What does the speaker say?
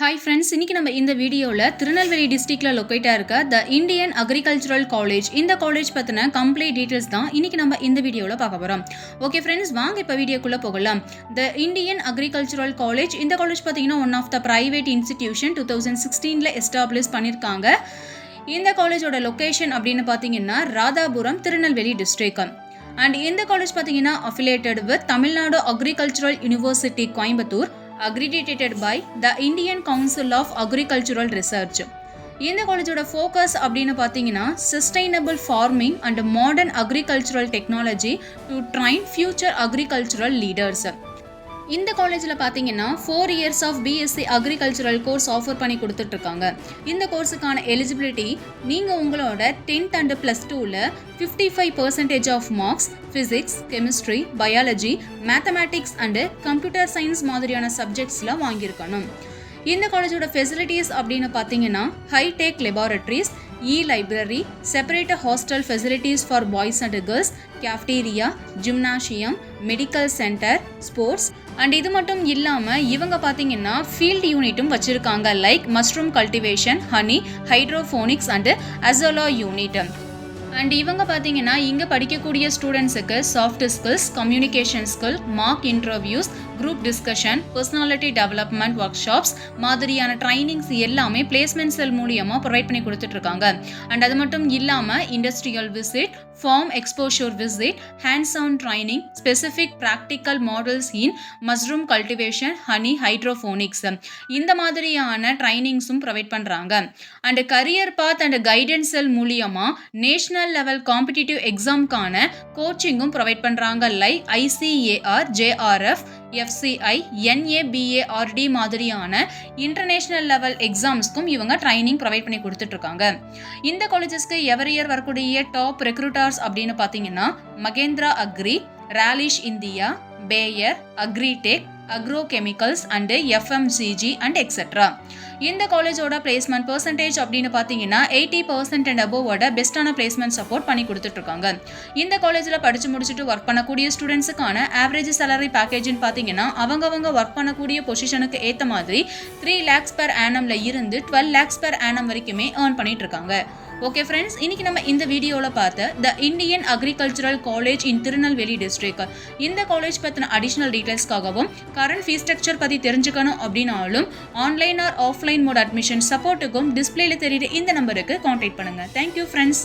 Hi friends, இன்னைக்கு நம்ம இந்த வீடியோவில் திருநெல்வேலி டிஸ்ட்ரிக்டில் லொக்கேட்டாக இருக்க த இந்தியன் அக்ரிகல்ச்சரல் காலேஜ் இந்த காலேஜ் பற்றின கம்ப்ளீட் டீட்டெயில்ஸ் தான் இன்னைக்கு நம்ம இந்த வீடியோவில் பார்க்க போகிறோம். ஓகே ஃப்ரெண்ட்ஸ், வாங்க இப்போ வீடியோக்குள்ளே போகலாம். த இந்தியன் அக்ரிகல்ச்சரல் காலேஜ் இந்த காலேஜ் பார்த்தீங்கன்னா one of the private institution 2016 establish பண்ணியிருக்காங்க. இந்த காலேஜோட லொக்கேஷன் அப்படின்னு பார்த்தீங்கன்னா ராதாபுரம், திருநெல்வேலி டிஸ்ட்ரிக்ட். அண்ட் இந்த காலேஜ் பார்த்தீங்கன்னா affiliated with Tamil Nadu agricultural university Coimbatore, accredited by the Indian Council of Agricultural Research. இந்த காலேஜோட ஃபோக்கஸ் அப்படின்னு பார்த்தீங்கன்னா sustainable farming and modern agricultural technology to train future agricultural leaders. இந்த காலேஜில் பார்த்தீங்கன்னா 4 years of BSc agricultural course offer பண்ணி கொடுத்துட்ருக்காங்க. இந்த கோர்ஸுக்கான எலிஜிபிலிட்டி நீங்கள் உங்களோட 10th அண்ட் +2ல் 55% of marks physics, chemistry, biology, mathematics and computer science மாதிரியான சப்ஜெக்ட்ஸில் வாங்கியிருக்கணும். இந்த காலேஜோட ஃபெசிலிட்டிஸ் அப்படின்னு பார்த்தீங்கன்னா hi tech laboratories, library, separate hostel facilities for boys and girls, cafeteria, gymnasium, medical centre, sports and இது மட்டும் இல்லாமல் இவங்க பார்த்தீங்கன்னா ஃபீல்டு யூனிட்டும் வச்சுருக்காங்க. Like mushroom cultivation, honey, hydroponics and azolla unit. And இவங்க பார்த்தீங்கன்னா இங்கே படிக்கக்கூடிய ஸ்டூடெண்ட்ஸுக்கு soft skills, communication skill, mock interviews, group discussion, personality development work shops மாதிரியான ட்ரைனிங்ஸ் எல்லாமே பிளேஸ்மெண்ட் செல் மூலியமாக ப்ரொவைட் பண்ணி கொடுத்துட்ருக்காங்க. அண்ட் அது மட்டும் இல்லாமல் industrial visit, farm exposure visit, hands on training, specific practical models in mushroom cultivation, honey, hydroponics இந்த மாதிரியான ட்ரைனிங்ஸும் ப்ரொவைட் பண்ணுறாங்க. And career path and guidance cell மூலியமாக நேஷனல் லெவல் காம்படிட்டிவ் எக்ஸாம்க்கான கோச்சிங்கும் ப்ரொவைட் பண்ணுறாங்க. Like ICAR, JRF, FCI, NABARD மாதிரியான international level எக்ஸாம்ஸ்க்கும் இவங்க ட்ரைனிங் ப்ரொவைட் பண்ணி கொடுத்துட்ருக்காங்க. இந்த காலேஜஸ்க்கு எவரி இயர் வரக்கூடிய டாப் ரெக்ரூட்டர்ஸ் அப்படின்னு பார்த்தீங்கன்னா Mahindra agri, Rallis India, Bayer, agritech, agro chemicals and FMCG and etcetera. இந்த காலேஜோட பிளேஸ்மெண்ட் பர்சன்டேஜ் அப்படின்னு பார்த்தீங்கன்னா 80% அண்ட் அபோவோட பெஸ்ட்டான பிளேஸ்மெண்ட் சப்போர்ட் பண்ணி கொடுத்துட்ருக்காங்க. இந்த காலேஜில் படித்து முடிச்சுட்டு ஒர்க் பண்ணக்கூடிய ஸ்டூடெண்ட்ஸுக்கான ஆவரேஜ் சேலரி பேக்கேஜ்னு பார்த்தீங்கன்னா அவங்க ஒர்க் பண்ணக்கூடிய பொசிஷனுக்கு ஏற்ற மாதிரி 3 lakhs per annum இருந்து 12 lakhs per annum வரைக்குமே ஏர்ன் பண்ணிட்டு இருக்காங்க. ஓகே ஃப்ரெண்ட்ஸ், இன்னைக்கு நம்ம இந்த வீடியோவில் பார்த்த the Indian agricultural college in Tirunelveli district இந்த காலேஜ் பற்றின அடிஷ்னல் டீட்டெயில்ஸ்க்காகவும் கரண்ட் ஃபீஸ் ஸ்ட்ரக்சர் பற்றி தெரிஞ்சுக்கணும் அப்படின்னாலும் online or offline mode admission சப்போர்ட்டுக்கும் டிஸ்பிளேல தெரியுற இந்த நம்பருக்கு கான்டாக்ட் பண்ணுங்கள். Thank you friends.